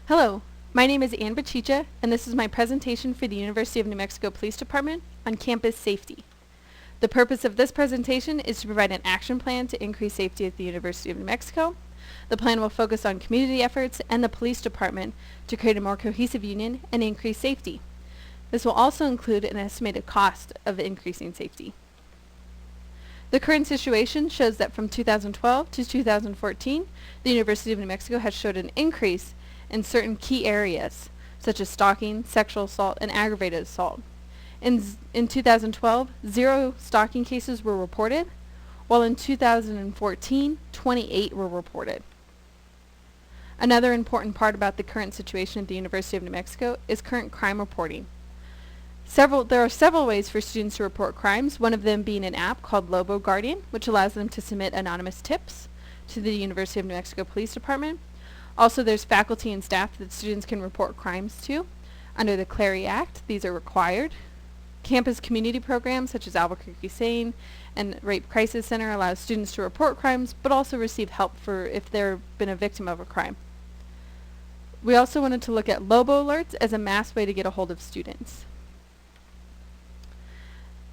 Hello, my name is Ann Bachicha, and this is my presentation for the University of New Mexico Police Department on campus safety. The purpose of this presentation is to provide an action plan to increase safety at the University of New Mexico. The plan will focus on community efforts and the police department to create a more cohesive union and increase safety. This will also include an estimated cost of increasing safety. The current situation shows that from 2012 to 2014, the University of New Mexico has showed an increase in certain key areas, such as stalking, sexual assault, and aggravated assault. In 2012, 0 stalking cases were reported, while in 2014, 28 were reported. Another important part about the current situation at the University of New Mexico is current crime reporting. There are several ways for students to report crimes, one of them being an app called Lobo Guardian, which allows them to submit anonymous tips to the University of New Mexico Police Department. Also, there's faculty and staff that students can report crimes to. Under the Clary Act, these are required. Campus community programs such as Albuquerque Sane and Rape Crisis Center allow students to report crimes, but also receive help for if they've been a victim of a crime. We also wanted to look at Lobo alerts as a mass way to get a hold of students.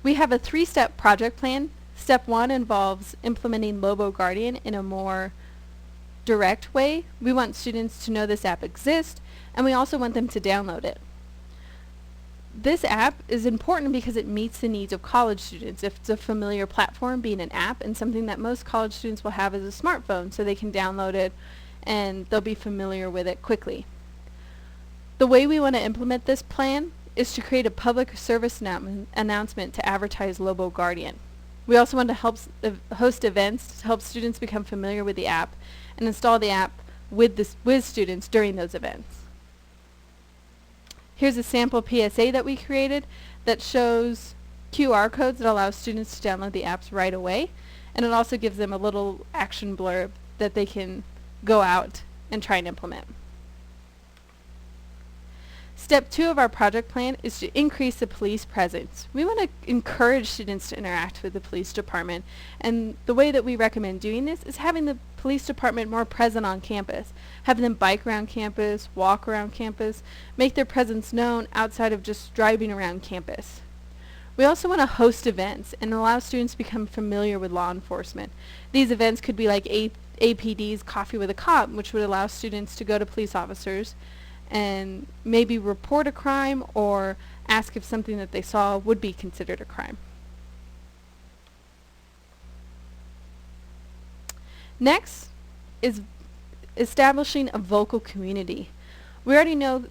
We have a 3-step project plan. Step 1 involves implementing Lobo Guardian in a more direct way. We want students to know this app exists, and we also want them to download it. This app is important because it meets the needs of college students. If it's a familiar platform, being an app, and something that most college students will have is a smartphone, so they can download it and they'll be familiar with it quickly. The way we want to implement this plan is to create a public service announcement to advertise Lobo Guardian. We also want to host events to help students become familiar with the app and install the app with students during those events. Here's a sample PSA that we created that shows QR codes that allow students to download the apps right away, and it also gives them a little action blurb that they can go out and try and implement. Step 2 of our project plan is to increase the police presence. We want to encourage students to interact with the police department, and the way that we recommend doing this is having the police department more present on campus, having them bike around campus, walk around campus, make their presence known outside of just driving around campus. We also want to host events and allow students to become familiar with law enforcement. These events could be like APD's Coffee with a Cop, which would allow students to go to police officers and maybe report a crime or ask if something that they saw would be considered a crime. Next is establishing a vocal community. We already know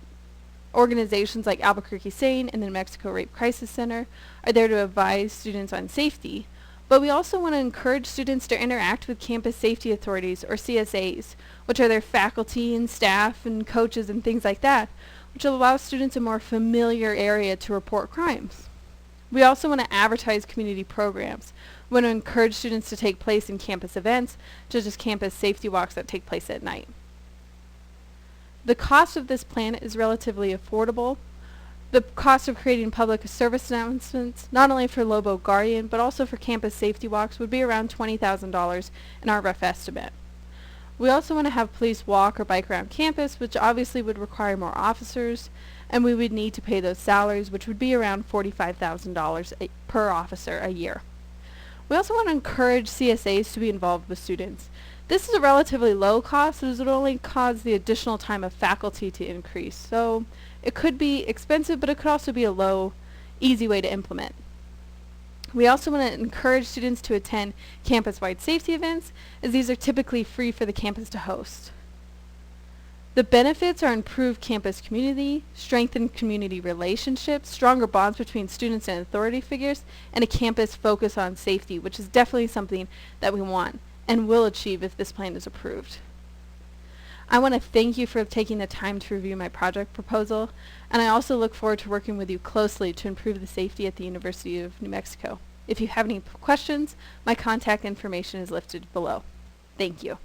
organizations like Albuquerque Sane and the New Mexico Rape Crisis Center are there to advise students on safety, but we also want to encourage students to interact with campus safety authorities, or CSAs, which are their faculty and staff and coaches and things like that, which allows students a more familiar area to report crimes. We also want to advertise community programs. We want to encourage students to take place in campus events, such as campus safety walks that take place at night. The cost of this plan is relatively affordable. The cost of creating public service announcements, not only for Lobo Guardian, but also for campus safety walks, would be around $20,000 in our rough estimate. We also want to have police walk or bike around campus, which obviously would require more officers, and we would need to pay those salaries, which would be around $45,000 per officer a year. We also want to encourage CSAs to be involved with students. This is a relatively low cost, as it would only cause the additional time of faculty to increase. So it could be expensive, but it could also be a low, easy way to implement. We also want to encourage students to attend campus-wide safety events, as these are typically free for the campus to host. The benefits are improved campus community, strengthened community relationships, stronger bonds between students and authority figures, and a campus focus on safety, which is definitely something that we want and will achieve if this plan is approved. I want to thank you for taking the time to review my project proposal, and I also look forward to working with you closely to improve the safety at the University of New Mexico. If you have any questions, my contact information is listed below. Thank you.